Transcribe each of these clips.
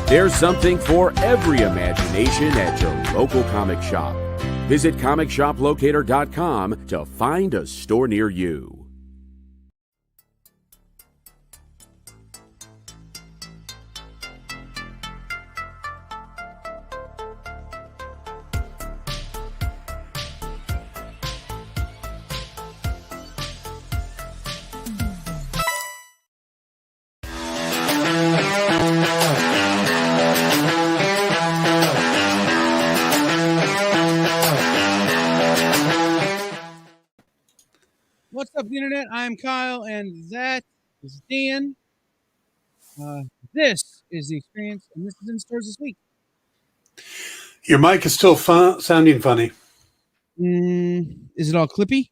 There's something for every imagination at your local comic shop. Visit ComicShopLocator.com to find a store near you. What's up, the internet? I'm Kyle, and that is Dan. This is The Experience, and this is in stores this week. Your mic is still sounding funny. Is it all clippy?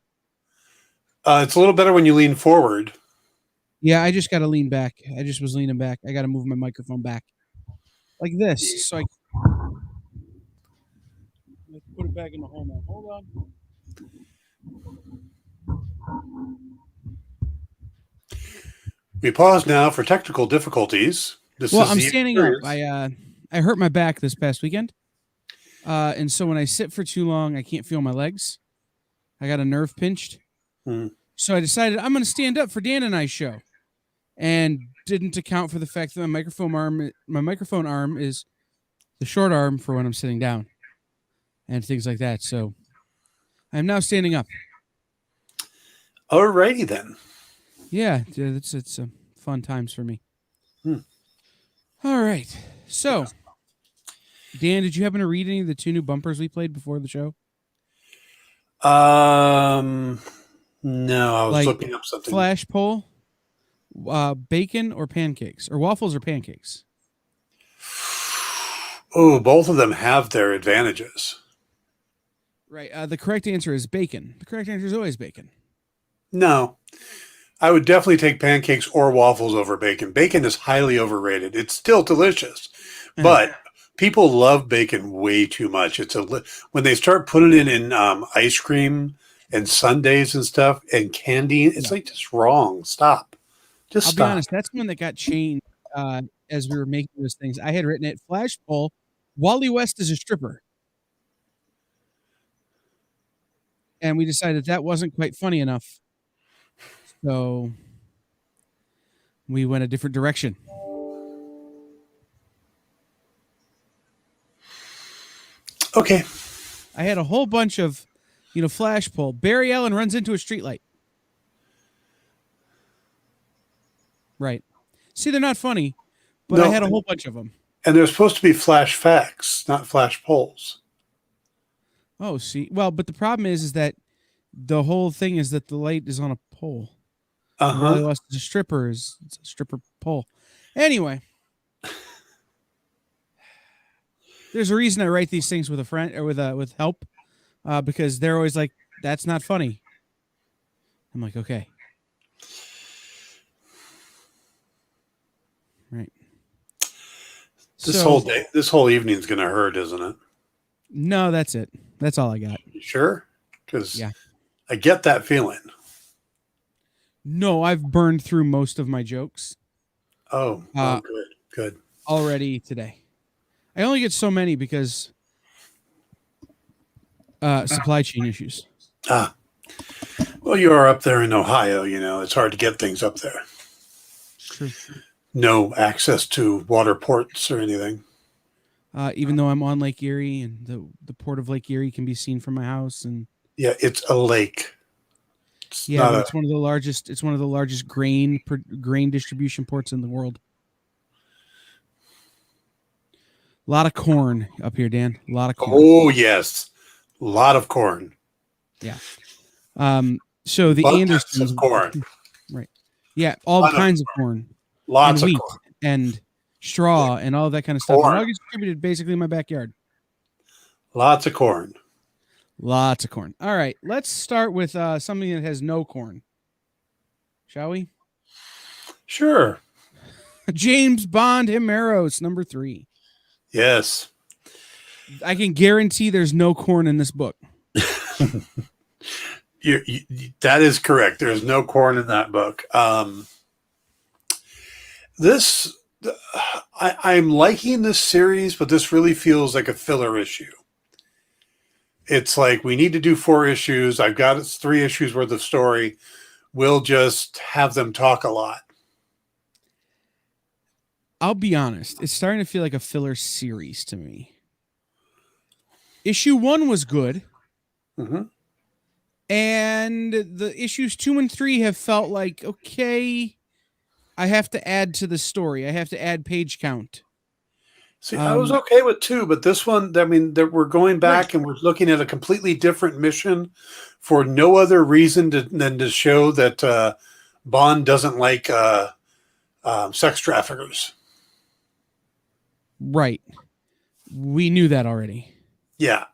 It's a little better when you lean forward. Yeah, I just got to lean back. I just was leaning back. I got to move my microphone back like this. So let's put it back in the hole now. Hold on. We pause now for technical difficulties. I'm standing up. I hurt my back this past weekend. And so when I sit for too long, I can't feel my legs. I got a nerve pinched. So I decided I'm going to stand up for Dan and I's show. And didn't account for the fact that my microphone arm is the short arm for when I'm sitting down. And things like that. So I'm now standing up. Alrighty then. Yeah, it's fun times for me. All right. So, Dan, did you happen to read any of the 2 new bumpers we played before the show? No, I was looking up something. Flash poll, bacon or pancakes, or waffles or pancakes? Oh, both of them have their advantages. Right. The correct answer is bacon. The correct answer is always bacon. No. I would definitely take pancakes or waffles over bacon. Bacon is highly overrated. It's still delicious, but people love bacon way too much. When they start putting it in ice cream and sundaes and stuff and candy, it's like just wrong. Stop. I'll be honest. That's one that got changed as we were making those things. I had written it flash poll. Wally West is a stripper, and we decided that wasn't quite funny enough. So we went a different direction. Okay. I had a whole bunch of, flash poll. Barry Allen runs into a streetlight. Right. See, they're not funny, but I had a whole bunch of them. And they're supposed to be flash facts, not flash polls. Oh, see. Well, but the problem is that the whole thing is that the light is on a pole. Wally West is a stripper. It's a stripper pole. Anyway, there's a reason I write these things with a friend or with help, because they're always like, "That's not funny." I'm like, okay, right. This whole evening's gonna hurt, isn't it? No, that's it. That's all I got. You sure? Because I get that feeling. No, I've burned through most of my jokes. Oh, good. Already today. I only get so many because supply chain issues. Well, you are up there in Ohio, it's hard to get things up there. True. No access to water ports or anything. even though I'm on Lake Erie and the port of Lake Erie can be seen from my house. And yeah, it's a lake. It's it's one of the largest. It's one of the largest grain distribution ports in the world. A lot of corn up here, Dan. A lot of corn. Oh yes, a lot of corn. Yeah. So the Buckets Andersons, of corn, right? Yeah, all kinds of corn, lots and of wheat, corn, and straw, and all that kind of stuff. Corn. And all gets distributed basically in my backyard. lots of corn. Lots of corn. All right, let's start with something that has no corn. Shall we? Sure. James Bond Himeros, number 3. Yes. I can guarantee there's no corn in this book. That is correct. There's no corn in that book. I'm liking this series, but this really feels like a filler issue. It's like we need to do 4 issues. I've got 3 issues worth of story. We'll just have them talk a lot. I'll be honest. It's starting to feel like a filler series to me. Issue 1 was good. Mm-hmm. And the issues 2 and 3 have felt like, okay, I have to add to the story. I have to add page count. See, I was okay with 2, but this one, I mean, we're going back and we're looking at a completely different mission for no other reason than to show that Bond doesn't like sex traffickers. Right. We knew that already. Yeah.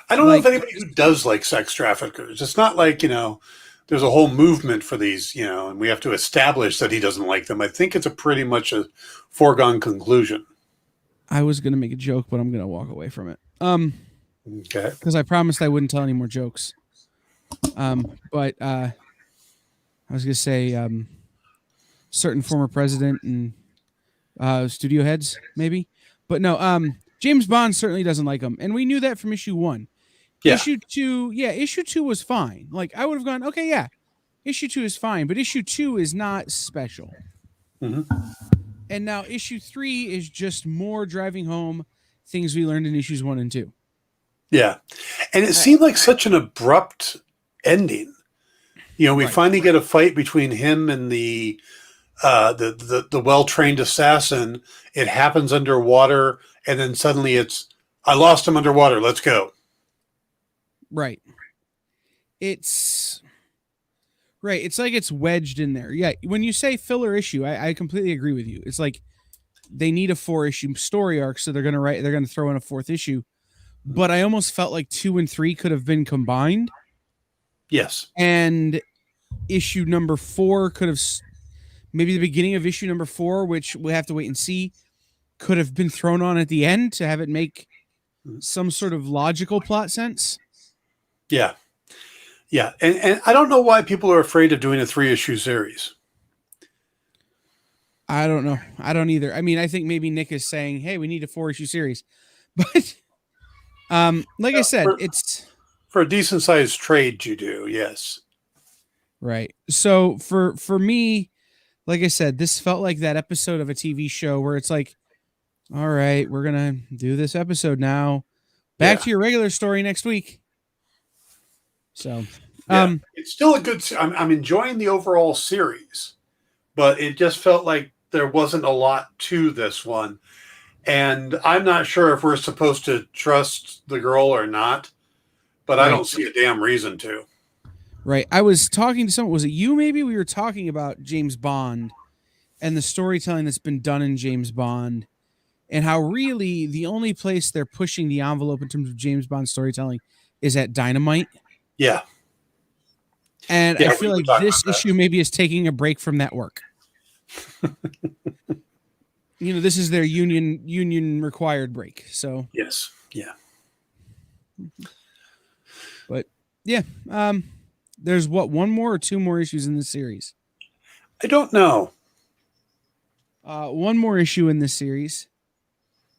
I don't know if anybody who does like sex traffickers. It's not like, there's a whole movement for these, and we have to establish that he doesn't like them. I think it's a pretty much a foregone conclusion. I was going to make a joke, but I'm going to walk away from it. Okay. Because I promised I wouldn't tell any more jokes. But I was going to say certain former president and studio heads, maybe. But no, James Bond certainly doesn't like them. And we knew that from issue 1. Yeah. Issue 2 was fine. Like, I would have gone, okay, yeah, issue 2 is fine. But issue 2 is not special. Mm-hmm. And now issue 3 is just more driving home things we learned in issues 1 and 2. Yeah. And it seemed like such an abrupt ending. We finally get a fight between him and the well-trained assassin. It happens underwater, and then suddenly it's, I lost him underwater. Let's go. Right. It's like it's wedged in there. Yeah. When you say filler issue, I completely agree with you. It's like they need a 4-issue story arc, so they're going to throw in a 4th issue. But I almost felt like 2 and 3 could have been combined. Yes. And issue number 4 could have, maybe the beginning of issue number 4, which we'll have to wait and see, could have been thrown on at the end to have it make some sort of logical plot sense. Yeah. Yeah. And I don't know why people are afraid of doing a 3-issue series. I don't know. I don't either. I mean, I think maybe Nick is saying, hey, we need a 4-issue series. But like I said, it's for a decent sized trade you do. Yes. Right. So for me, like I said, this felt like that episode of a TV show where it's like, all right, we're going to do this episode now. Back to your regular story next week. So, it's still a good, I'm enjoying the overall series, but it just felt like there wasn't a lot to this one. And I'm not sure if we're supposed to trust the girl or not, but I don't see a damn reason to. Right. I was talking to someone, was it you maybe? We were talking about James Bond and the storytelling that's been done in James Bond and how really the only place they're pushing the envelope in terms of James Bond storytelling is at Dynamite. Yeah. And I feel like this issue maybe is taking a break from that work. This is their union required break. So yes. Yeah. But yeah, there's one more or 2 more issues in this series? I don't know. One more issue in this series.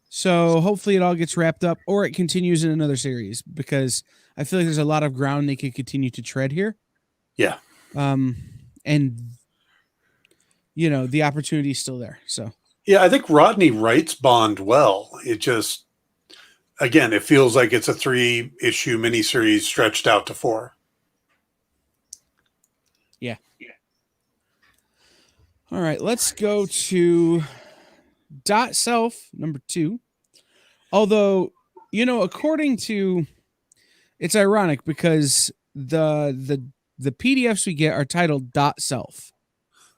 So hopefully it all gets wrapped up or it continues in another series because I feel like there's a lot of ground they could continue to tread here. Yeah. And the opportunity is still there. So Yeah, I think Rodney writes Bond well. It just, again, it feels like it's a 3-issue miniseries stretched out to 4. Yeah. All right, let's go to Dot Self number 2. Although, according to, it's ironic because the PDFs we get are titled Dot Self.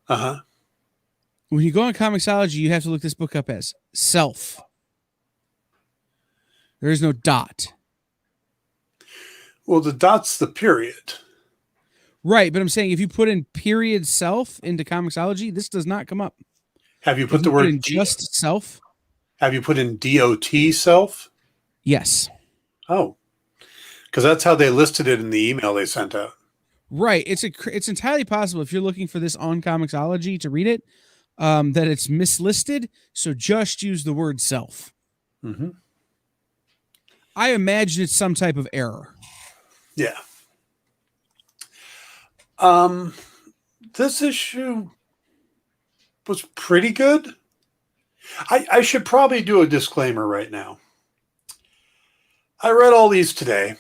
Uh-huh. When you go on Comixology, you have to look this book up as Self. There is no dot. Well, the dot's the period. Right, but I'm saying if you put in period self into Comixology, this does not come up. Have you put If the you word in just self? Have you put in DOT self? Yes. Oh, because that's how they listed it in the email they sent out. Right. It's entirely possible if you're looking for this on Comixology to read it, that it's mislisted. So just use the word self. Mm-hmm. I imagine it's some type of error. Yeah. This issue was pretty good. I should probably do a disclaimer right now. I read all these today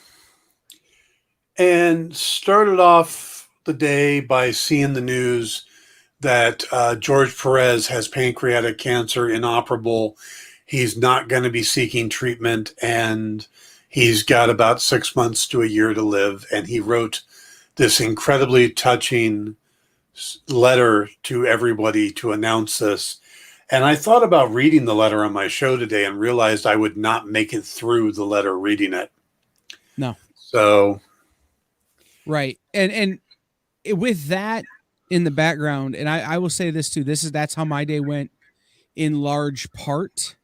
and started off the day by seeing the news that George Perez has pancreatic cancer, inoperable. He's not going to be seeking treatment, and he's got about 6 months to a year to live. And he wrote this incredibly touching letter to everybody to announce this. And I thought about reading the letter on my show today and realized I would not make it through the letter reading it. No. So. Right. And with that in the background, and I will say this too, that's how my day went in large part.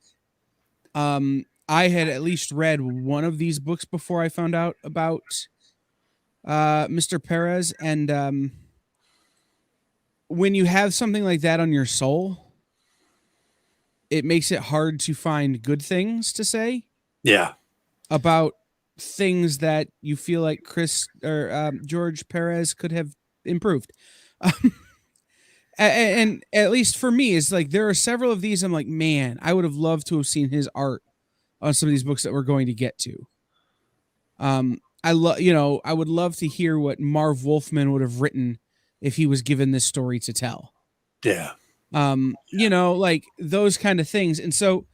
I had at least read one of these books before I found out about Mr. Perez. And when you have something like that on your soul, it makes it hard to find good things to say. Yeah. About things that you feel like Chris or George Perez could have improved. And at least for me, it's like there are several of these I'm like, man, I would have loved to have seen his art on some of these books that we're going to get to. I would love to hear what Marv Wolfman would have written if he was given this story to tell. Yeah. Like those kind of things. And so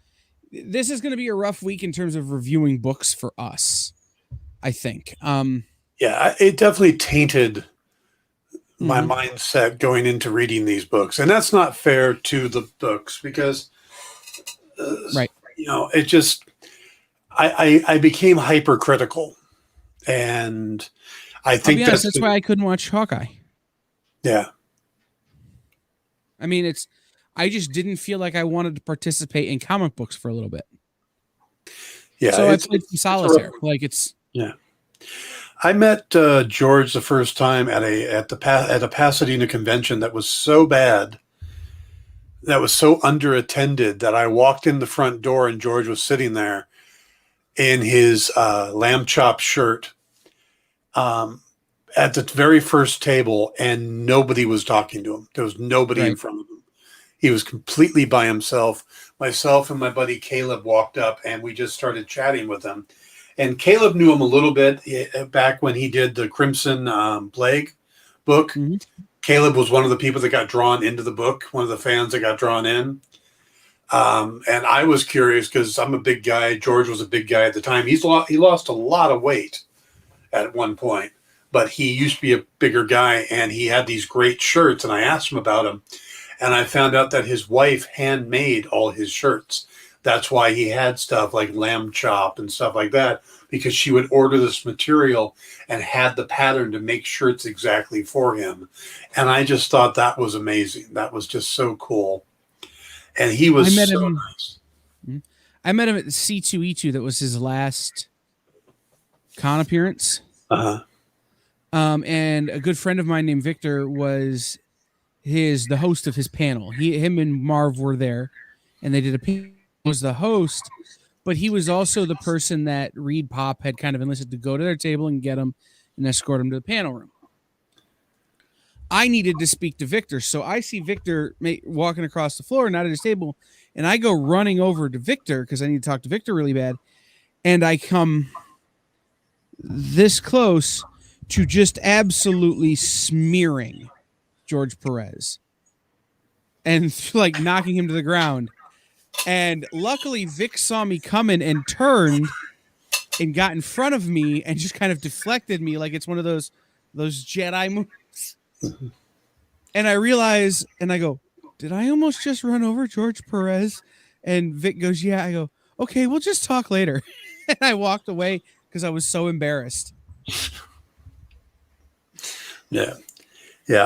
this is going to be a rough week in terms of reviewing books for us, I think. Yeah, it definitely tainted my mindset going into reading these books. And that's not fair to the books because, right. It just, I became hypercritical. And I think that's why I couldn't watch Hawkeye. Yeah. I mean, I just didn't feel like I wanted to participate in comic books for a little bit. Yeah. So I played some solitaire. Yeah. I met George the first time at a Pasadena convention that was so bad, that was so underattended that I walked in the front door and George was sitting there in his lamb chop shirt at the very first table, and nobody was talking to him. There was nobody in front of him. He was completely by himself. Myself and my buddy Caleb walked up, and we just started chatting with him. And Caleb knew him a little bit back when he did the Crimson Plague book. Mm-hmm. Caleb was one of the people that got drawn into the book, one of the fans that got drawn in. And I was curious because I'm a big guy. George was a big guy at the time. He lost a lot of weight at one point, but he used to be a bigger guy, and he had these great shirts. And I asked him about them, and I found out that his wife handmade all his shirts. That's why he had stuff like lamb chop and stuff like that, because she would order this material and had the pattern to make shirts exactly for him. And I just thought that was amazing. That was just so cool. And he was so nice. I met him at the C2E2. That was his last con appearance. Uh-huh. And a good friend of mine named Victor was the host of his panel. Him and Marv were there, and they did a panel. He was the host, but he was also the person that Reed Pop had kind of enlisted to go to their table and get him and escort him to the panel room. I needed to speak to Victor. So I see Victor walking across the floor, not at his table, and I go running over to Victor because I need to talk to Victor really bad. And I come this close to just absolutely smearing George Perez and like knocking him to the ground. And luckily Vic saw me coming and turned and got in front of me and just kind of deflected me like it's one of those Jedi moves. And I realize, and I go, did I almost just run over George Perez? And Vic goes, yeah. I go, okay, we'll just talk later. And I walked away because I was so embarrassed. Yeah. Yeah.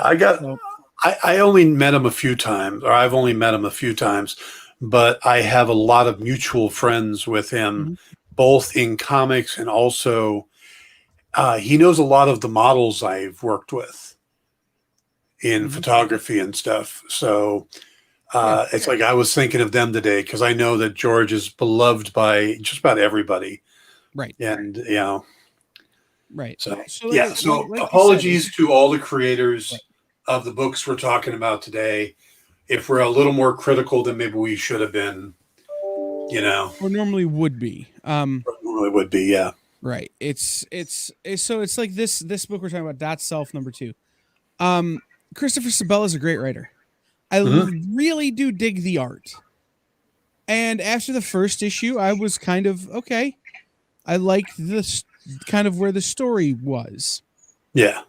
I only met him a few times, or I've only met him a few times, but I have a lot of mutual friends with him, both in comics and also he knows a lot of the models I've worked with in photography and stuff. So it's like I was thinking of them today because I know that George is beloved by just about everybody. Right. And, you know. Right. So apologies to all the creators of the books we're talking about today. If we're a little more critical than maybe we should have been, you know. Or normally would be. Normally would be, yeah. Right. It's like this book we're talking about, Dot Self #2. Christopher Sabella is a great writer. I really do dig the art. And after the first issue, I was kind of, okay. I liked this kind of where the story was. Yeah.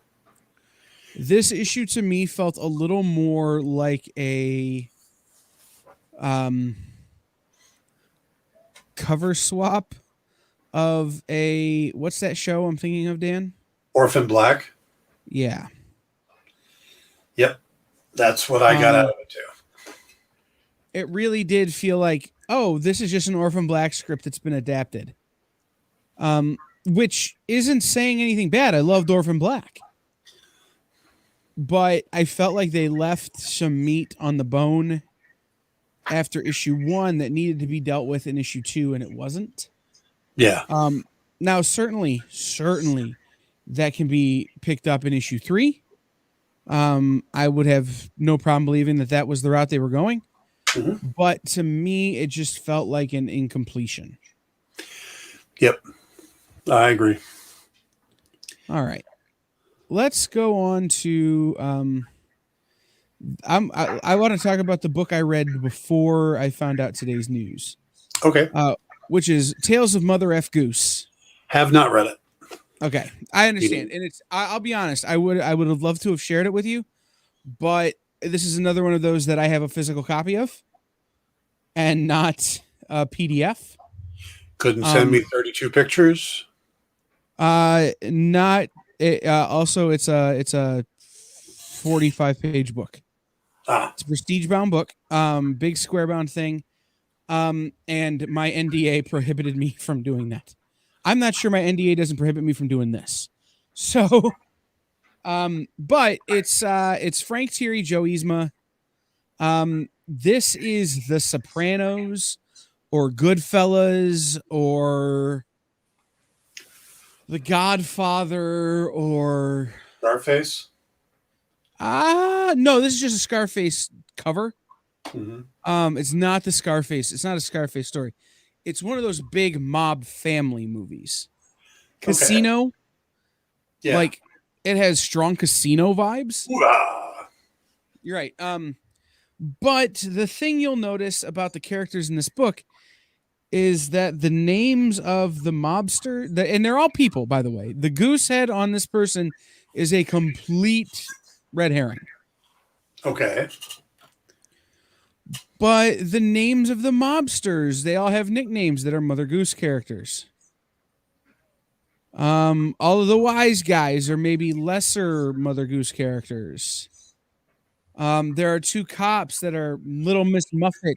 This issue to me felt a little more like a cover swap of a, what's that show I'm thinking of, Dan? Orphan Black. Yeah. Yep. That's what I got out of it too. It really did feel like, oh, this is just an Orphan Black script that's been adapted. Which isn't saying anything bad. I loved Orphan Black. But I felt like they left some meat on the bone after issue 1 that needed to be dealt with in issue 2, and it wasn't. Yeah. Now, certainly that can be picked up in issue 3. I would have no problem believing that was the route they were going. But to me, it just felt like an incompletion. Yep. I agree. All right. Let's go on to I want to talk about the book I read before I found out today's news. Okay. Which is Tales of Mother F. Goose. Have not read it. Okay. I understand. And I'll be honest, I would have loved to have shared it with you, but this is another one of those that I have a physical copy of and not a PDF. Couldn't send me 32 pictures. Not it. Also, it's a 45-page book. It's a prestige bound book. Big square bound thing. And my NDA prohibited me from doing that. I'm not sure my NDA doesn't prohibit me from doing this. So, but it's Frank Thierry, Joe Yzma. This is The Sopranos or Goodfellas or The Godfather or Scarface. No, this is just a Scarface cover. It's not the Scarface. It's not a Scarface story. It's one of those big mob family movies. Casino. Okay. Yeah. Like it has strong casino vibes. You're right. But the thing you'll notice about the characters in this book is that the names of the mobster, and they're all people, by the way. The goose head on this person is a complete red herring. Okay. But the names of the mobsters, they all have nicknames that are Mother Goose characters. All of the wise guys are maybe lesser Mother Goose characters. There are 2 cops that are Little Miss Muffet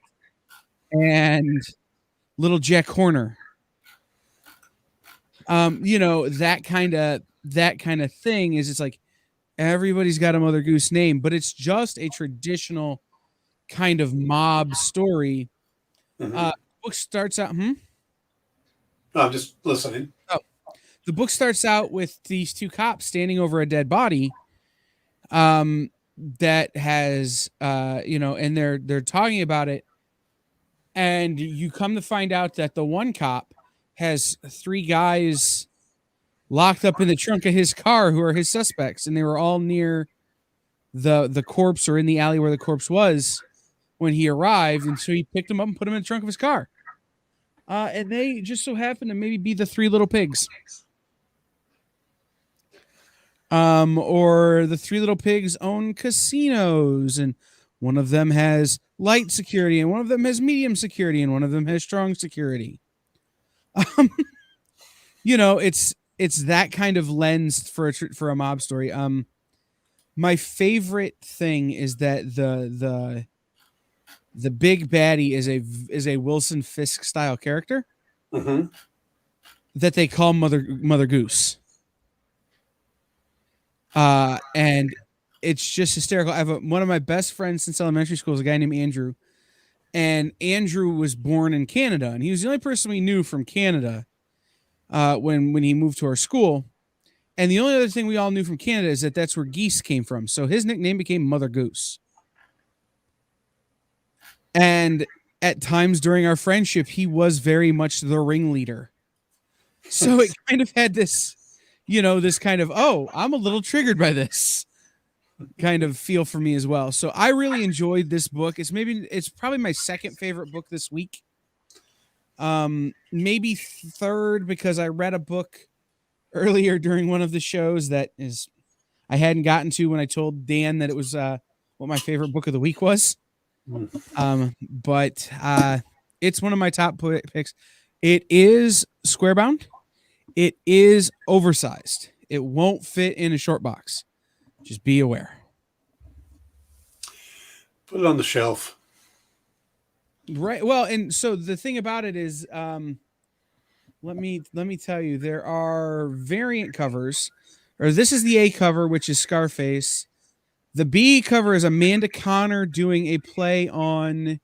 and Little Jack Horner. You know, that kind of thing is, it's like everybody's got a Mother Goose name, but it's just a traditional kind of mob story. Book starts out. No, I'm just listening. Oh, the book starts out with these 2 cops standing over a dead body, that has, and they're talking about it. And you come to find out that the one cop has 3 guys locked up in the trunk of his car who are his suspects. And they were all near the corpse, or in the alley where the corpse was when he arrived. And so he picked them up and put them in the trunk of his car. And they just so happen to maybe be the 3 little pigs. Or the 3 little pigs own casinos, and one of them has light security, and one of them has medium security, and one of them has strong security. It's that kind of lens for a mob story. My favorite thing is that the big baddie is a Wilson Fisk style character that they call Mother Goose. And it's just hysterical. I have one of my best friends since elementary school is a guy named Andrew, and Andrew was born in Canada, and he was the only person we knew from Canada when he moved to our school. And the only other thing we all knew from Canada is that that's where geese came from. So his nickname became Mother Goose. And at times during our friendship, he was very much the ringleader. So it kind of had this, this kind of, oh, I'm a little triggered by this kind of feel for me as well. So I really enjoyed this book. It's probably my second favorite book this week. Maybe third, because I read a book earlier during one of the shows that I hadn't gotten to when I told Dan that it was what my favorite book of the week was. But it's one of my top picks. It is square bound. It is oversized. It won't fit in a short box. Just be aware. Put it on the shelf. Right. Well, and so the thing about it is, let me tell you, there are variant covers, or this is the A cover, which is Scarface. The B cover is Amanda Connor doing a play on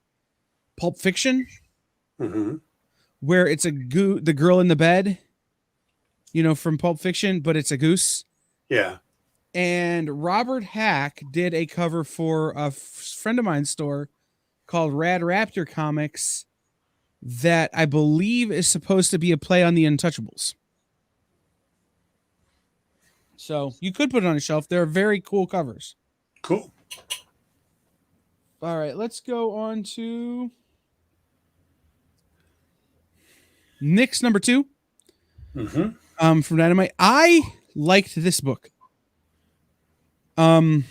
Pulp Fiction, where it's the girl in the bed, from Pulp Fiction, but it's a goose. Yeah. And Robert Hack did a cover for a friend of mine's store called Rad Raptor Comics that I believe is supposed to be a play on the Untouchables. So you could put it on a shelf. They're very cool covers. Cool. All right, let's go on to Nick's number 2. From Dynamite. I liked this book. I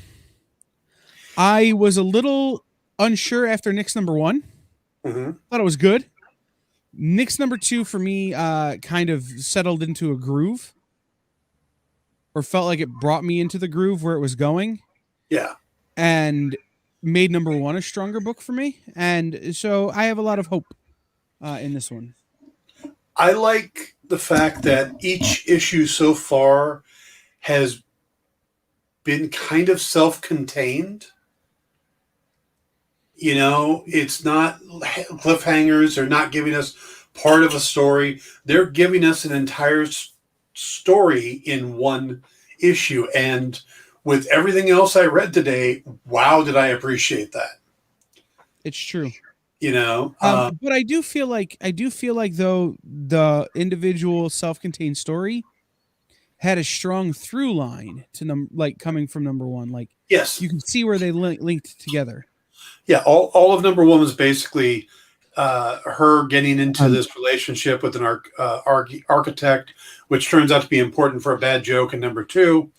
was a little unsure after Nick's number 1. Thought it was good. Nick's number 2 for me kind of settled into a groove, or felt like it brought me into the groove where it was going. Yeah. And made number 1 a stronger book for me. And so I have a lot of hope in this one. I like the fact that each issue so far has been kind of self-contained. It's not cliffhangers. They're not giving us part of a story. They're giving us an entire story in one issue. And with everything else I read today, wow, did I appreciate that. It's true. But I do feel like though the individual self-contained story had a strong through line to coming from number 1. Like, yes, you can see where they linked together. Yeah, all of number 1 was basically her getting into this relationship with an architect, which turns out to be important for a bad joke in number 2.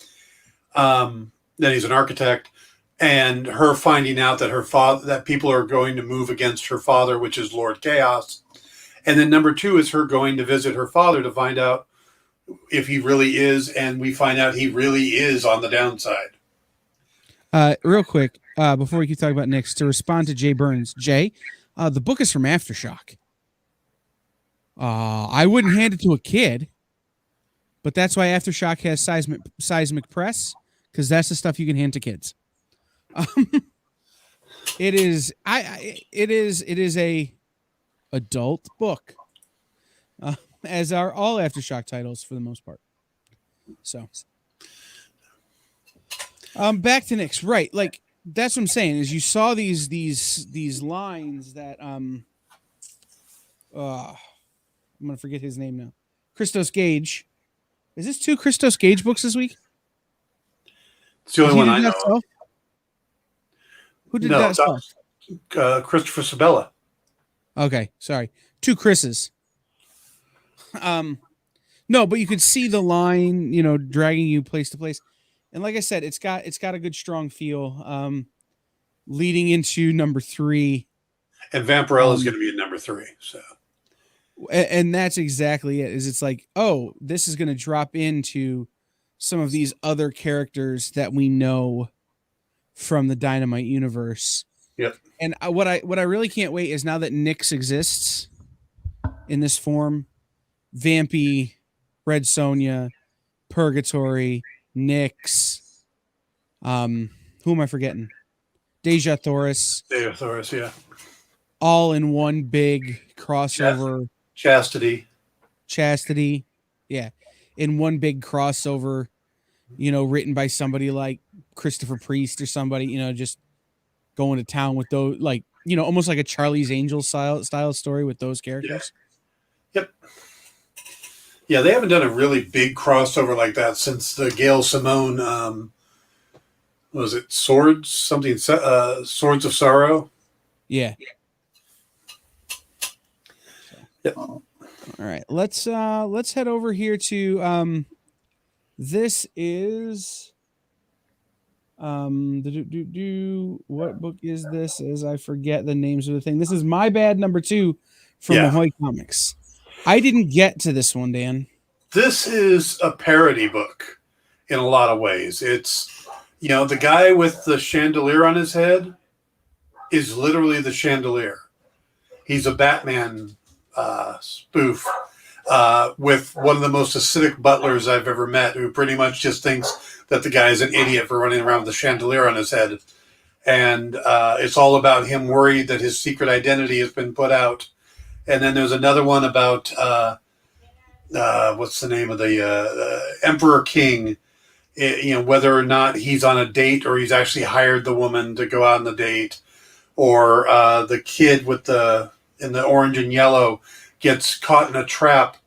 That he's an architect, and her finding out that that people are going to move against her father, which is Lord Chaos. And then number 2 is her going to visit her father to find out if he really is, and we find out he really is on the downside. Real quick, before we keep talking about Nick's, to respond to Jay Burns. Jay, the book is from Aftershock. I wouldn't hand it to a kid, but that's why Aftershock has seismic press, because that's the stuff you can hand to kids. It is a adult book, as are all Aftershock titles for the most part. So, Back to Nyx, right? Like that's what I'm saying. Is you saw these lines that I'm gonna forget his name now. Christos Gage. Is this 2 Christos Gage books this week? It's the only one I know. Self? Who did that stuff? Christopher Sabella. Okay, sorry. 2 Chris's. No, but you could see the line, dragging you place to place. And like I said, it's got a good strong feel. Leading into number 3. And Vampirella is going to be at number 3. So, and that's exactly it. Is it's like, oh, this is going to drop into some of these other characters that we know from the Dynamite universe. Yep. And what I really can't wait is now that Nyx exists in this form, Vampy, Red Sonja, Purgatory, Nyx, who am I forgetting? Deja Thoris. Deja Thoris, yeah. All in one big crossover. Chastity. Yeah. In one big crossover, written by somebody like Christopher Priest or somebody, just going to town with those, like, almost like a Charlie's Angels style story with those characters. Yeah. Yep. Yeah, they haven't done a really big crossover like that since the Gail Simone, was it Swords? Something, Swords of Sorrow? Yeah. Yep. All right, let's head over here to this is what book is this? As I forget the names of the thing. This is My Bad number 2 from Ahoy Comics. I didn't get to this one, Dan. This is a parody book in a lot of ways. It's, the guy with the chandelier on his head is literally the chandelier. He's a Batman spoof with one of the most acidic butlers I've ever met, who pretty much just thinks that the guy is an idiot for running around with a chandelier on his head. And it's all about him worried that his secret identity has been put out. And then there's another one about what's the name of the Emperor King, whether or not he's on a date or he's actually hired the woman to go out on the date, or the kid in the orange and yellow gets caught in a trap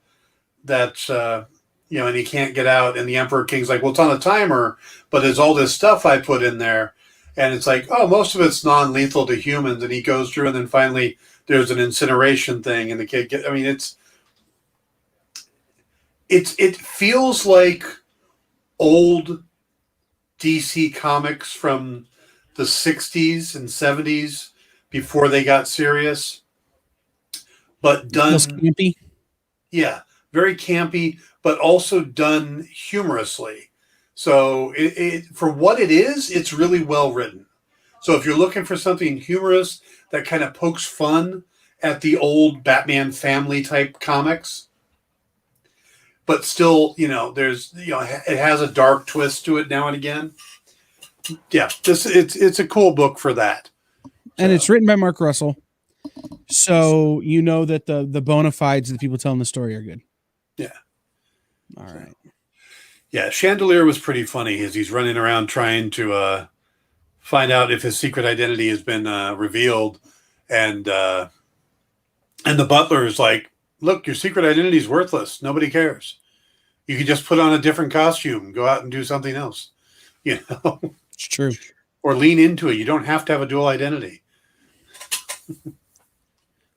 that's, and he can't get out. And the Emperor King's like, well, it's on a timer, but there's all this stuff I put in there. And it's like, oh, most of it's non-lethal to humans. And he goes through, and then finally there's an incineration thing, and the kid it feels like old DC comics from the 60s and 70s before they got serious, but done campy. Yeah, very campy, but also done humorously. So it for what it is, it's really well written. So if you're looking for something humorous that kind of pokes fun at the old Batman family type comics, but still, there's, it has a dark twist to it now and again. Yeah, it's a cool book for that. And it's written by Mark Russell. So that the bona fides of the people telling the story are good. Yeah. All right. Yeah, Chandelier was pretty funny as he's running around trying to find out if his secret identity has been revealed, and the butler is like, look, your secret identity is worthless. Nobody cares. You can just put on a different costume, go out and do something else. It's true. Or lean into it. You don't have to have a dual identity.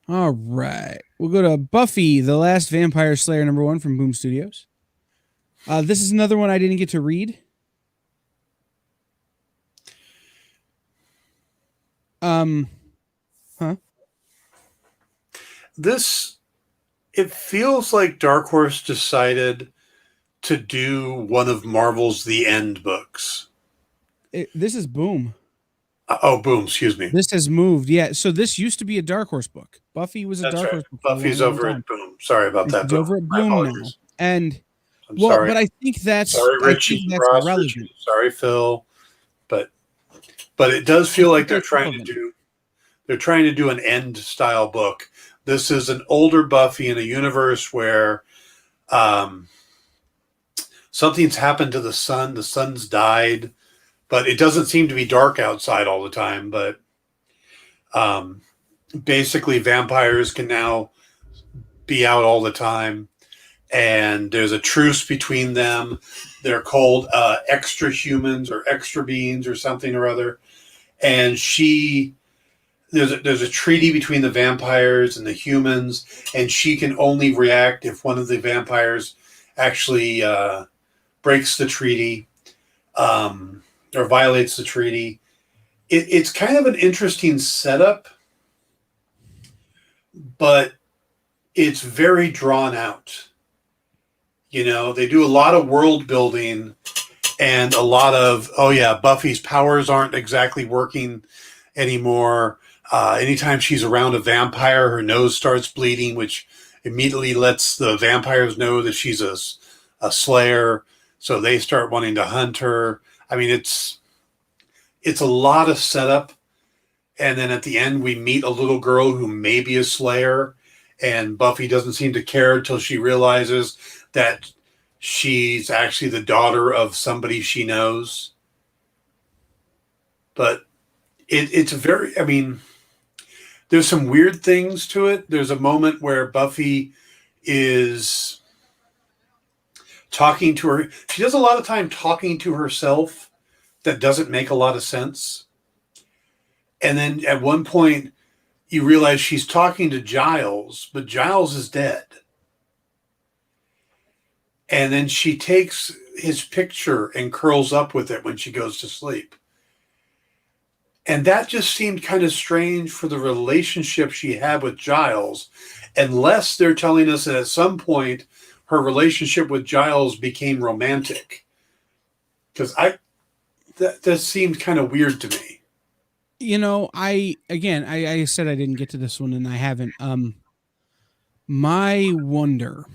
All right. We'll go to Buffy, the Last Vampire Slayer, number 1 from Boom Studios. This is another one I didn't get to read. This, it feels like Dark Horse decided to do one of Marvel's The End books. This is Boom. Boom, excuse me. This has moved. Yeah, so this used to be a Dark Horse book. Buffy was a Dark Horse book. Buffy's over at Boom. Sorry about that. It's over at Boom now. And I'm sorry. But I think that's sorry, Richie, Ross, relevant. Sorry, Phil. But it does feel like they're trying to do an End style book. This is an older Buffy in a universe where something's happened to the sun. The sun's died. but it doesn't seem to be dark outside all the time. But basically, vampires can now be out all the time, and there's a truce between them. They're called extra humans or extra beings or something or other. And there's a treaty between the vampires and the humans, and she can only react if one of the vampires actually breaks the treaty or violates the treaty. It's kind of an interesting setup, but it's very drawn out. They do a lot of world building and a lot of, Buffy's powers aren't exactly working anymore. Anytime she's around a vampire, her nose starts bleeding, which immediately lets the vampires know that she's a slayer. So they start wanting to hunt her. I mean, it's a lot of setup. And then at the end, we meet a little girl who may be a slayer. And Buffy doesn't seem to care until she realizes that she's actually the daughter of somebody she knows. But it's very, I mean, there's some weird things to it. There's a moment where Buffy is talking to her. She does a lot of time talking to herself that doesn't make a lot of sense. And then at one point, you realize she's talking to Giles, but Giles is dead. And then she takes his picture and curls up with it when she goes to sleep. And that just seemed kind of strange for the relationship she had with Giles, unless they're telling us that at some point her relationship with Giles became romantic. Because that seemed kind of weird to me. I said I didn't get to this one, and I haven't. My wonder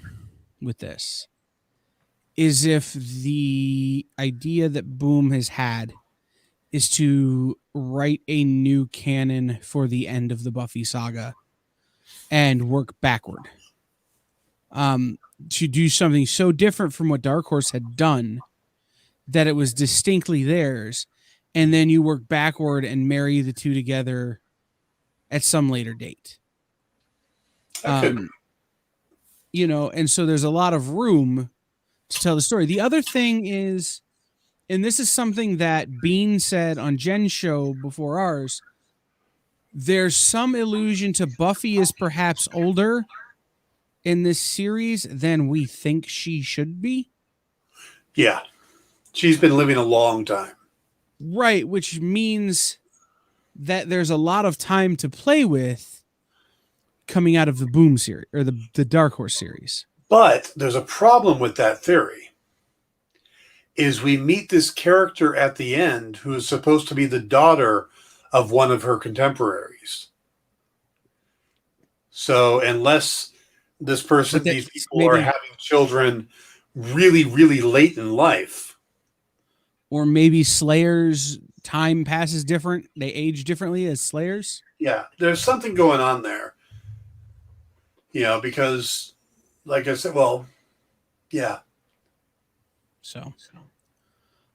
with this is if the idea that Boom has had is to write a new canon for the end of the Buffy saga and work backward. To do something so different from what Dark Horse had done that it was distinctly theirs, and then you work backward and marry the two together at some later date. And so there's a lot of room to tell the story. The other thing is, and this is something that Bean said on Jen's show before ours, there's some allusion to Buffy is perhaps older in this series than we think she should be. Yeah. She's been living a long time. Right, which means that there's a lot of time to play with coming out of the Boom series or the Dark Horse series. But there's a problem with that theory. Is we meet this character at the end who is supposed to be the daughter of one of her contemporaries. So unless these people are having children really, really late in life. Or maybe Slayers' time passes different. They age differently as Slayers. Yeah, there's something going on there. Because, like I said, yeah. So,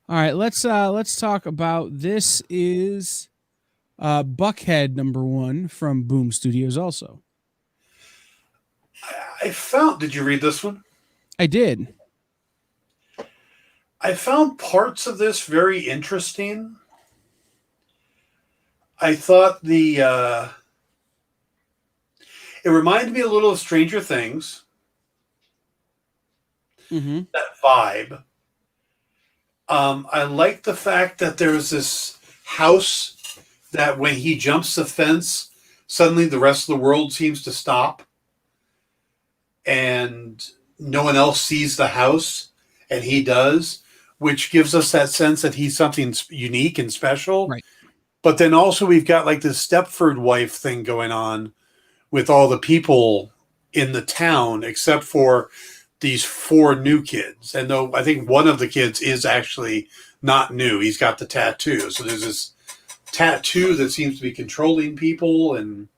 all right, let's talk about this. Is Buckhead #1 from Boom Studios also. Did you read this one? I did. I found parts of this very interesting. I thought it reminded me a little of Stranger Things. Mm-hmm. That vibe. I like the fact that there's this house that when he jumps the fence, suddenly the rest of the world seems to stop. And no one else sees the house, and he does, which gives us that sense that he's something unique and special. Right. But then also we've got like this Stepford wife thing going on with all the people in the town, except for these 4 new kids. And though I think one of the kids is actually not new, he's got the tattoo. So there's this tattoo that seems to be controlling people. And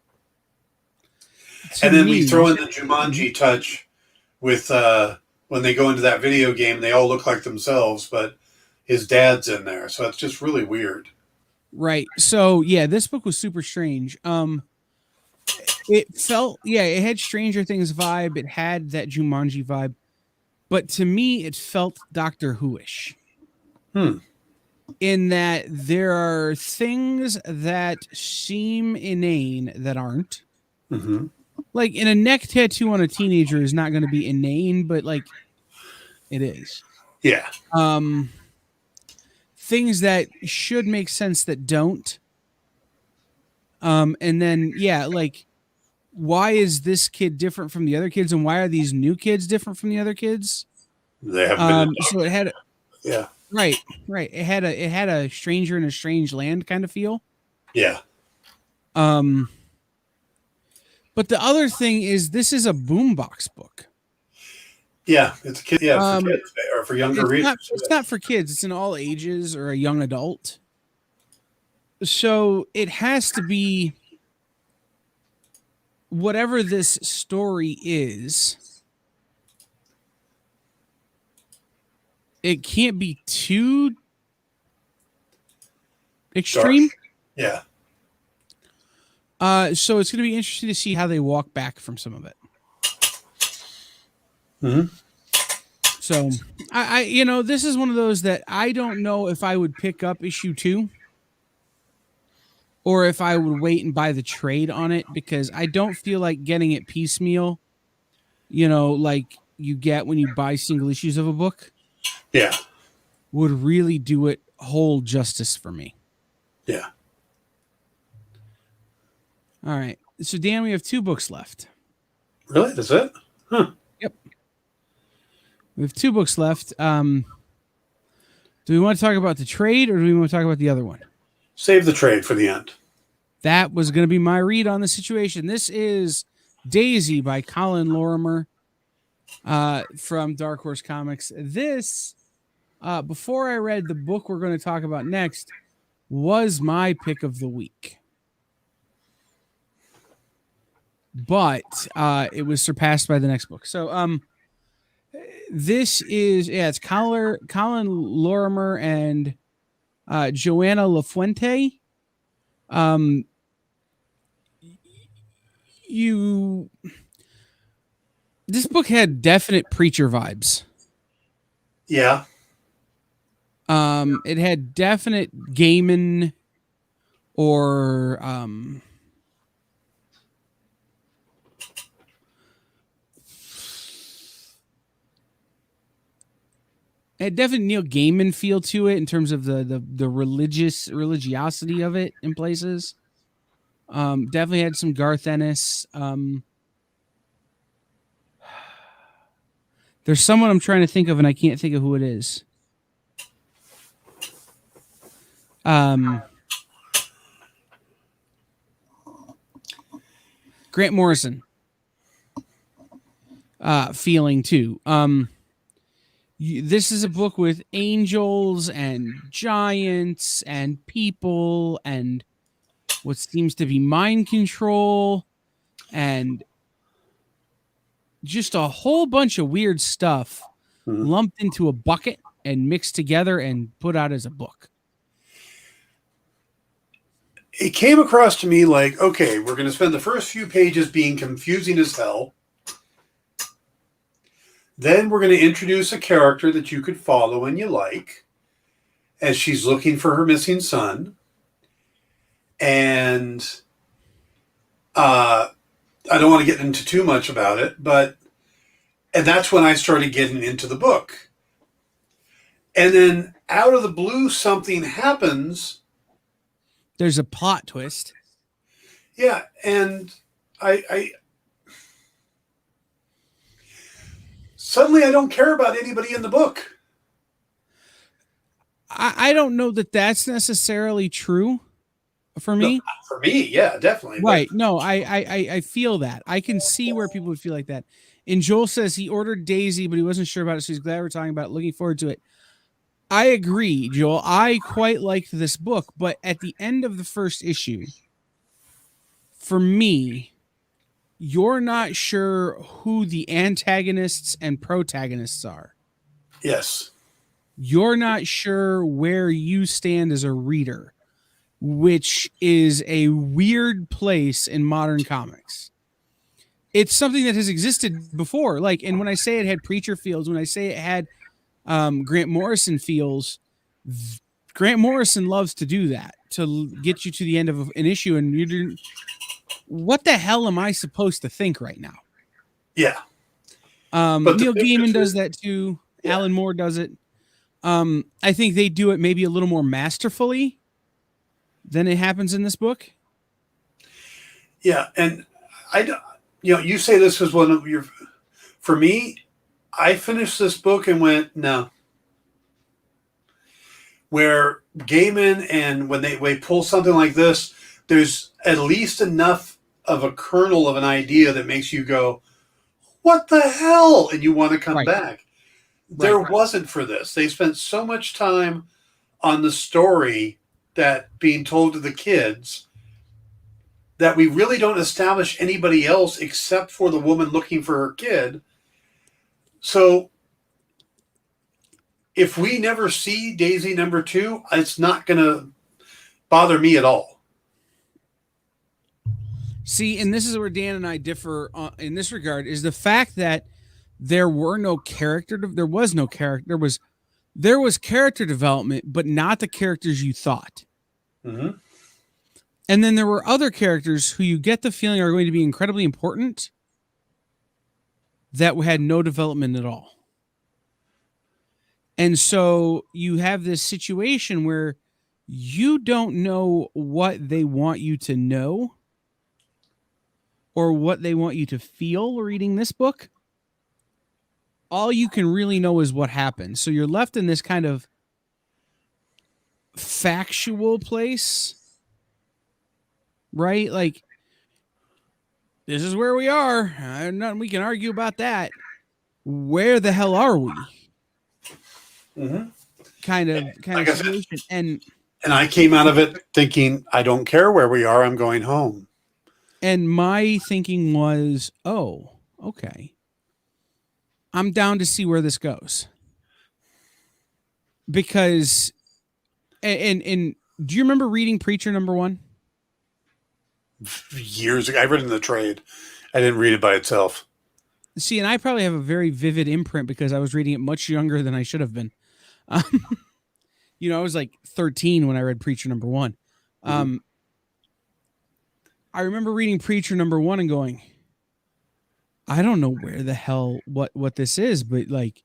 then we throw in the Jumanji touch with when they go into that video game, they all look like themselves. But his dad's in there. So it's just really weird. Right. So yeah, this book was super strange. It felt, it had Stranger Things vibe. It had that Jumanji vibe, but to me, it felt Doctor Who-ish. In that there are things that seem inane that aren't. Mm-hmm. Like, in a neck tattoo on a teenager is not going to be inane, but like it is. Yeah. Things that should make sense that don't. And then, like, why is this kid different from the other kids, and why are these new kids different from the other kids? They haven't been. So it had, yeah, right. It had a stranger in a strange land kind of feel. Yeah. But the other thing is, this is a boombox book. Yeah, it's a kid. Yeah, for kids or for younger readers. It's not for kids. It's in all ages or a young adult. So it has to be whatever this story is. It can't be too extreme. Dark. Yeah. So it's going to be interesting to see how they walk back from some of it. Mm-hmm. So I this is one of those that I don't know if I would pick up issue 2 or if I would wait and buy the trade on it, because I don't feel like getting it piecemeal, like you get when you buy single issues of a book. Yeah. Would really do it whole justice for me. Yeah. All right. So, Dan, we have 2 books left. Really? That's it? Huh. Yep. We have 2 books left. Do we want to talk about the trade, or do we want to talk about the other one? Save the trade for the end. That was going to be my read on the situation. This is Daisy by Colin Lorimer from Dark Horse Comics. This, before I read the book we're going to talk about next, was my pick of the week. But it was surpassed by the next book. So this is, it's Colin Lorimer and Joanna LaFuente. This book had definite Preacher vibes. Yeah. It had definite Gaiman or it had definitely Neil Gaiman feel to it in terms of the religiosity of it in places. Definitely had some Garth Ennis. There's someone I'm trying to think of and I can't think of who it is. Grant Morrison. Feeling too. This is a book with angels and giants and people and what seems to be mind control and just a whole bunch of weird stuff lumped into a bucket and mixed together and put out as a book. It came across to me like, okay, we're going to spend the first few pages being confusing as hell. Then we're going to introduce a character that you could follow and you like as she's looking for her missing son. And I don't want to get into too much about it, and that's when I started getting into the book. And then out of the blue, something happens. There's a plot twist. Yeah, and I suddenly I don't care about anybody in the book. I don't know that that's necessarily true for me. No, for me, yeah, definitely. Right. No, I feel that. I can see where people would feel like that. And Joel says he ordered Daisy, but he wasn't sure about it, so he's glad we're talking about it. Looking forward to it. I agree, Joel. I quite liked this book, but at the end of the first issue, for me, you're not sure who the antagonists and protagonists are. Yes. you're not sure where you stand as a reader, which is a weird place in modern comics. It's something that has existed before. Like, and when I say it had Preacher feels, when I say it had Grant Morrison feels, Grant Morrison loves to do that, to get you to the end of an issue. And you're, what the hell am I supposed to think right now? Yeah. Neil Gaiman does that too. Yeah. Alan Moore does it. I think they do it maybe a little more masterfully than it happens in this book. Yeah. And you say this was one of your, for me, I finished this book and went, no. Where Gaiman, and when they pull something like this, there's at least enough of a kernel of an idea that makes you go, what the hell? And you want to come back. There wasn't for this. They spent so much time on the story that being told to the kids that we really don't establish anybody else except for the woman looking for her kid. So if we never see Daisy number 2, it's not going to bother me at all. See, and this is where Dan and I differ in this regard, is the fact that there was no character development, but not the characters you thought. Mm-hmm. And then there were other characters who you get the feeling are going to be incredibly important that had no development at all. And so you have this situation where you don't know what they want you to know or what they want you to feel reading this book. All you can really know is what happened. So you're left in this kind of factual place, right? Like, this is where we are. Nothing we can argue about that. Where the hell are we? Mm-hmm. Kind of situation. And I came out of it thinking, I don't care where we are. I'm going home. And my thinking was, oh, okay. I'm down to see where this goes. Because, and do you remember reading Preacher number 1? Years ago. I read it in the trade. I didn't read it by itself. See, and I probably have a very vivid imprint because I was reading it much younger than I should have been. I was like 13 when I read Preacher number 1. I remember reading Preacher number 1 and going, I don't know where the hell what this is, but like,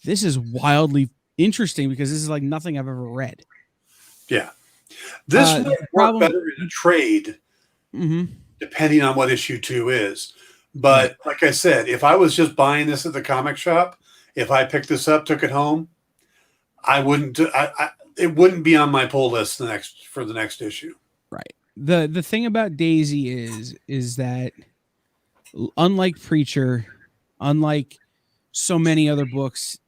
this is wildly interesting because this is like nothing I've ever read. Yeah. This would work better in a trade, depending on what issue 2 is. But like I said, if I was just buying this at the comic shop, if I picked this up, took it home, I wouldn't. It wouldn't be on my pull list for the next issue. Right. The thing about Daisy is that, unlike Preacher, unlike so many other books,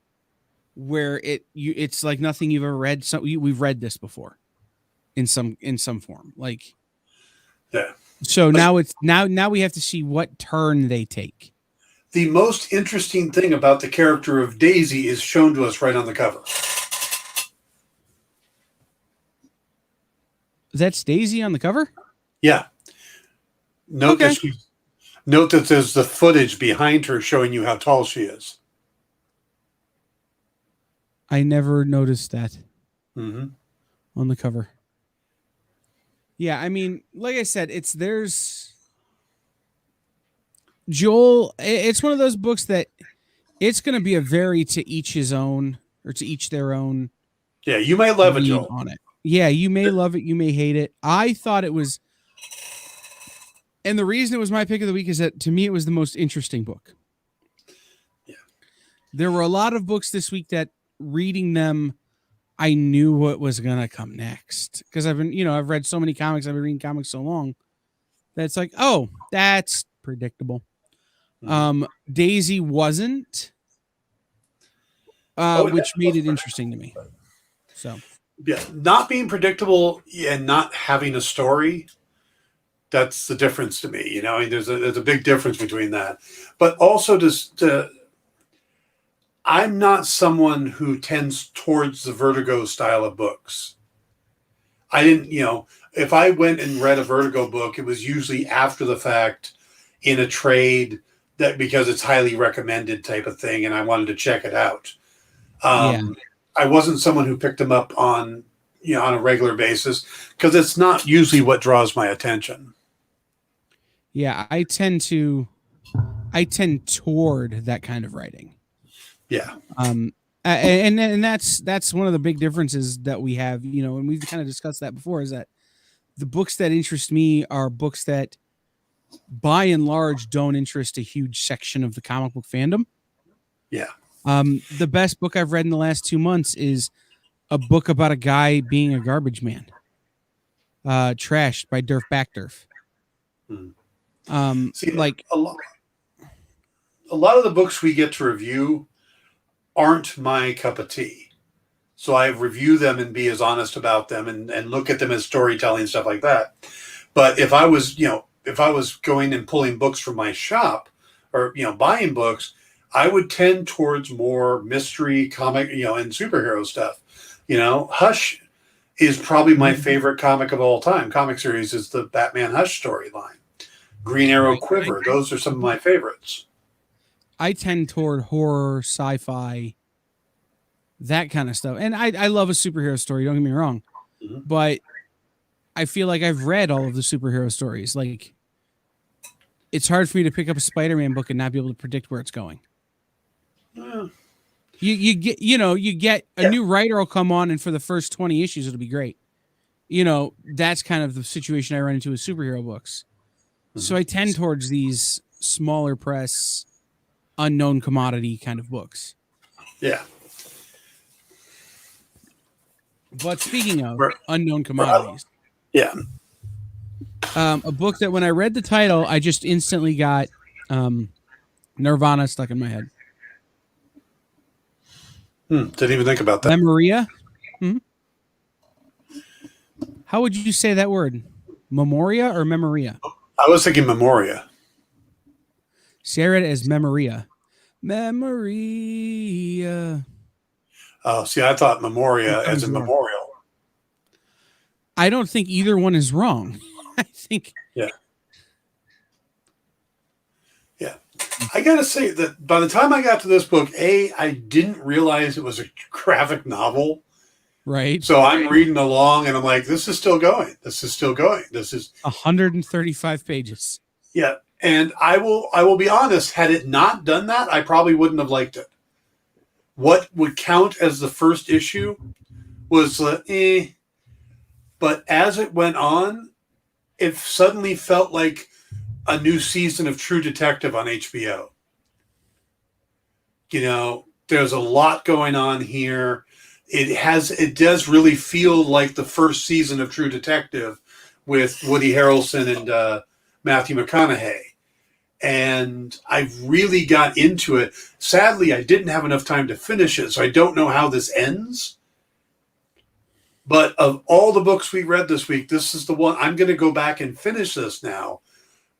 where it's like nothing you've ever read. So we've read this before, in some form. Like, yeah. So now we have to see what turn they take. The most interesting thing about the character of Daisy is shown to us right on the cover. That's Daisy on the cover? Yeah. Note that there's the footage behind her showing you how tall she is. I never noticed that on the cover. Yeah, I mean, like I said, there's Joel. It's one of those books that it's going to be a very to each his own, or to each their own. Yeah, you might love it, Joel. On it. Yeah, you may love it, you may hate it. I thought it was, and the reason it was my pick of the week is that to me it was the most interesting book. Yeah, there were a lot of books this week that reading them, I knew what was gonna come next because I've been, I've read so many comics, I've been reading comics so long that it's like, oh, that's predictable. Daisy wasn't, which made it interesting to me. So. Yeah, not being predictable and not having a story, that's the difference to me. There's a big difference between that. But also I'm not someone who tends towards the Vertigo style of books. I didn't, if I went and read a Vertigo book, it was usually after the fact in a trade that because it's highly recommended type of thing, and I wanted to check it out. I wasn't someone who picked them up on a regular basis because it's not usually what draws my attention. Yeah, I tend toward that kind of writing. Yeah. And that's one of the big differences that we have, and we've kind of discussed that before, is that the books that interest me are books that by and large don't interest a huge section of the comic book fandom. Yeah. The best book I've read in the last 2 months is a book about a guy being a garbage man. Trashed by Durf Backdurf. See, like a lot of the books we get to review aren't my cup of tea. So I review them and be as honest about them and look at them as storytelling and stuff like that. But if I was going and pulling books from my shop or, buying books, I would tend towards more mystery comic, and superhero stuff. Hush is probably my favorite comic of all time. Comic series is the Batman Hush storyline. Green Arrow Quiver. Those are some of my favorites. I tend toward horror, sci-fi, that kind of stuff. And I love a superhero story, don't get me wrong. Mm-hmm. But I feel like I've read all of the superhero stories. Like, it's hard for me to pick up a Spider-Man book and not be able to predict where it's going. You get a new writer will come on, and for the first 20 issues, it'll be great. That's kind of the situation I run into with superhero books. Mm-hmm. So I tend towards these smaller press, unknown commodity kind of books. Yeah. But speaking of unknown commodities, a book that when I read the title, I just instantly got Nirvana stuck in my head. Didn't even think about that. Memoria. How would you say that word? Memoria or Memoria? I was thinking Memoria. See, I read it as Memoria. Memoria. Oh, see, I thought Memoria as a memorial. I don't think either one is wrong. I think. Yeah. I got to say that by the time I got to this book, I didn't realize it was a graphic novel. Right. So I'm reading along and I'm like, this is still going. This is 135 pages. Yeah. And I will be honest, had it not done that, I probably wouldn't have liked it. What would count as the first issue was but as it went on, it suddenly felt like a new season of True Detective on HBO. There's a lot going on here. It does really feel like the first season of True Detective with Woody Harrelson and Matthew McConaughey. And I really got into it. Sadly, I didn't have enough time to finish it, so I don't know how this ends. But of all the books we read this week, this is the one. I'm going to go back and finish this now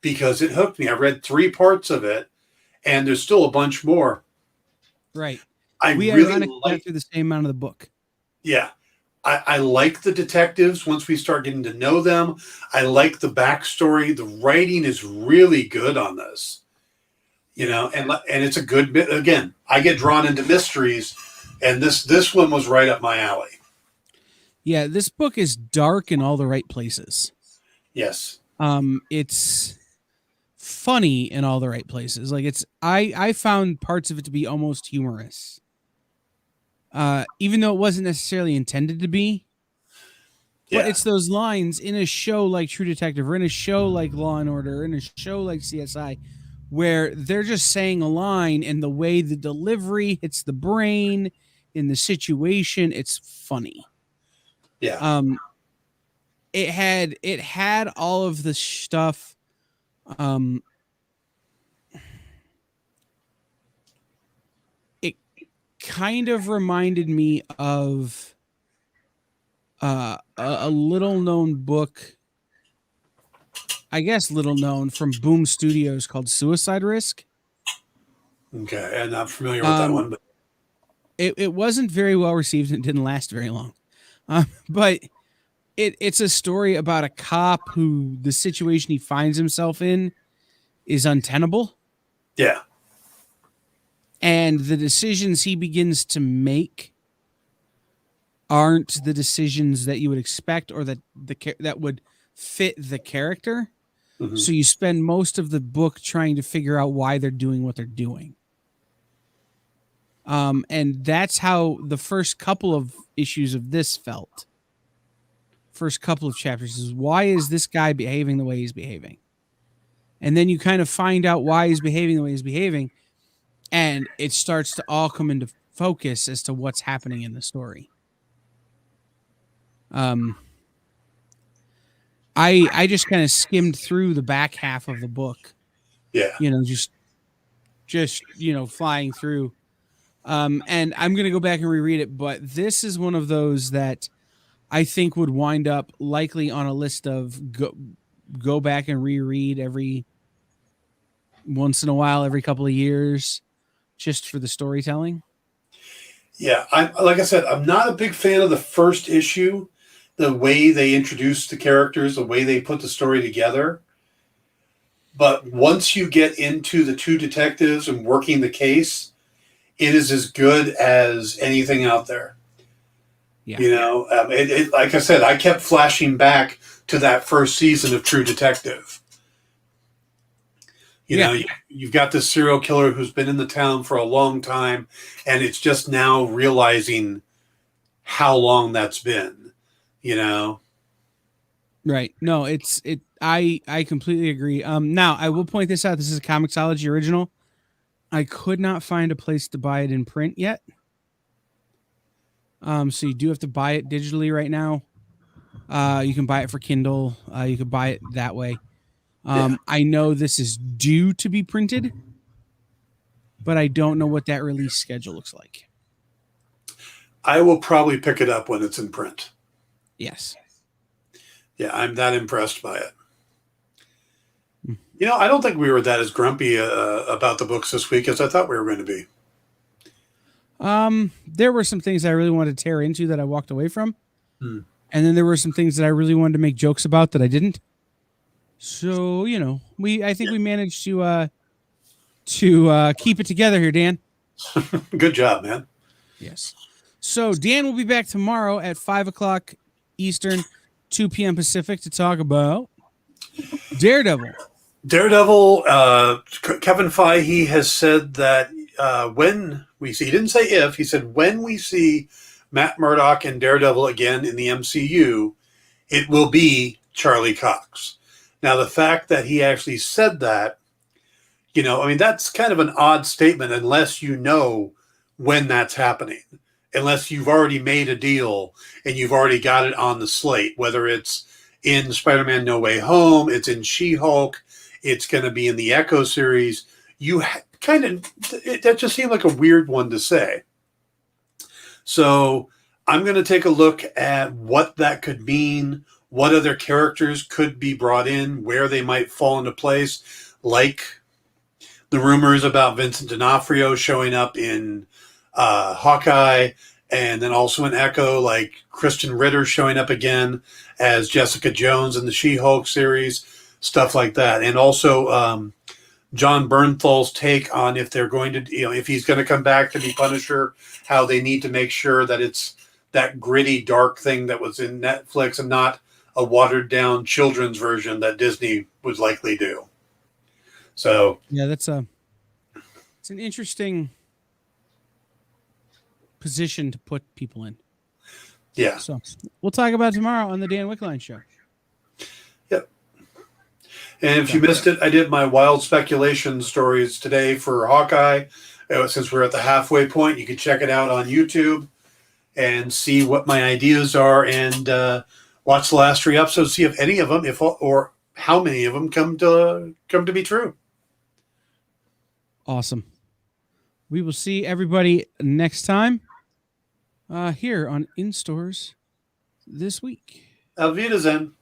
because it hooked me. I read 3 parts of it, and there's still a bunch more. Right. We really got through the same amount of the book. Yeah. I like the detectives once we start getting to know them. I like the backstory. The writing is really good on this. And it's a good bit. Again, I get drawn into mysteries, and this one was right up my alley. Yeah, this book is dark in all the right places. Yes. It's funny in all the right places. Like I found parts of it to be almost humorous. Even though it wasn't necessarily intended to be. Yeah. But it's those lines in a show like True Detective or in a show like Law and Order or in a show like CSI where they're just saying a line and the way the delivery hits the brain in the situation, it's funny. Yeah. It had all of the stuff. It kind of reminded me of a little known book, I guess little known, from Boom Studios called Suicide Risk. Okay, I'm not familiar with that one, but it wasn't very well received and it didn't last very long. But it's a story about a cop who the situation he finds himself in is untenable. Yeah. And the decisions he begins to make aren't the decisions that you would expect or that that would fit the character. Mm-hmm. So you spend most of the book trying to figure out why they're doing what they're doing. And that's how the first couple of issues of this felt. First couple of chapters is, why is this guy behaving the way he's behaving? And then you kind of find out why he's behaving the way he's behaving, and it starts to all come into focus as to what's happening in the story. I just kind of skimmed through the back half of the book. Yeah. Just flying through. And I'm going to go back and reread it, but this is one of those that I think would wind up likely on a list of go back and reread every once in a while, every couple of years, just for the storytelling. Yeah. Like I said, I'm not a big fan of the first issue, the way they introduced the characters, the way they put the story together. But once you get into the two detectives and working the case, it is as good as anything out there. Yeah. Like I said, I kept flashing back to that first season of True Detective. You've got this serial killer who's been in the town for a long time, and it's just now realizing how long that's been, Right. No, I completely agree. Now I will point this out. This is a Comixology original. I could not find a place to buy it in print yet. So you do have to buy it digitally right now. You can buy it for Kindle. You can buy it that way. I know this is due to be printed, but I don't know what that release schedule looks like. I will probably pick it up when it's in print. Yes. Yeah, I'm that impressed by it. I don't think we were that as grumpy about the books this week as I thought we were going to be. There were some things I really wanted to tear into that I walked away from. And then there were some things that I really wanted to make jokes about that I didn't. So, I think we managed to keep it together here, Dan. Good job, man. Yes. So Dan will be back tomorrow at 5:00 Eastern, 2 p.m. Pacific to talk about Daredevil. Kevin Feige has said that when we see, he didn't say if, he said when we see Matt Murdock and Daredevil again in the MCU, it will be Charlie Cox. Now, the fact that he actually said that, that's kind of an odd statement unless you know when that's happening, unless you've already made a deal and you've already got it on the slate, whether it's in Spider-Man No Way Home, it's in She-Hulk, it's going to be in the Echo series. That just seemed like a weird one to say. So I'm going to take a look at what that could mean, what other characters could be brought in, where they might fall into place, like the rumors about Vincent D'Onofrio showing up in Hawkeye, and then also in Echo, like Kristen Ritter showing up again as Jessica Jones in the She-Hulk series, stuff like that. And also John Bernthal's take on if they're going to, if he's going to come back to be Punisher, how they need to make sure that it's that gritty, dark thing that was in Netflix and not a watered-down children's version that Disney would likely do. So yeah, it's an interesting position to put people in. Yeah. So we'll talk about it tomorrow on the Dan Wickline Show. Yep. And if you missed it, I did my wild speculation stories today for Hawkeye. Since we're at the halfway point, you can check it out on YouTube and see what my ideas are, and watch the last 3 episodes, see if any of them, or how many of them come to be true. Awesome. We will see everybody next time here on In Stores this week. Auf Wiedersehen.